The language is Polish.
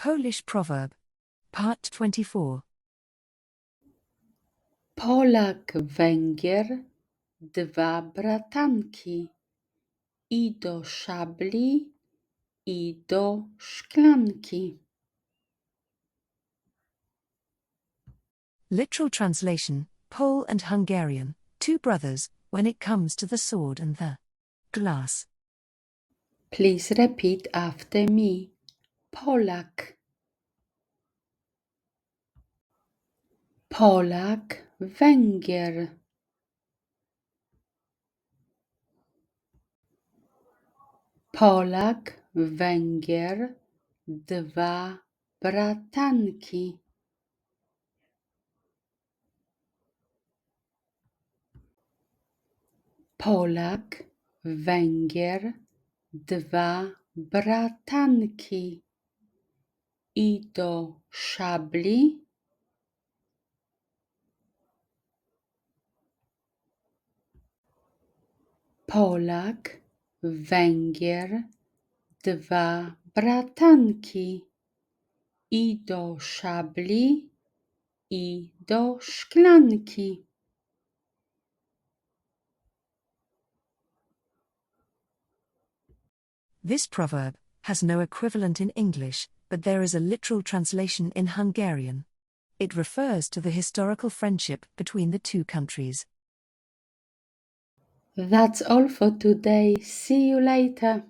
Polish proverb. Part 24. Polak, Węgier, dwa bratanki. I do szabli, i do szklanki. Literal translation, Pole and Hungarian, two brothers, when it comes to the sword and the glass. Please repeat after me. Polak. Polak, Węgier. Polak, Węgier, dwa bratanki. Polak, Węgier, dwa bratanki. I do szabli, Polak, Węgier, dwa bratanki. I do szabli, i do szklanki. This proverb has no equivalent in English, but there is a literal translation in Hungarian. It refers to the historical friendship between the two countries. That's all for today. See you later.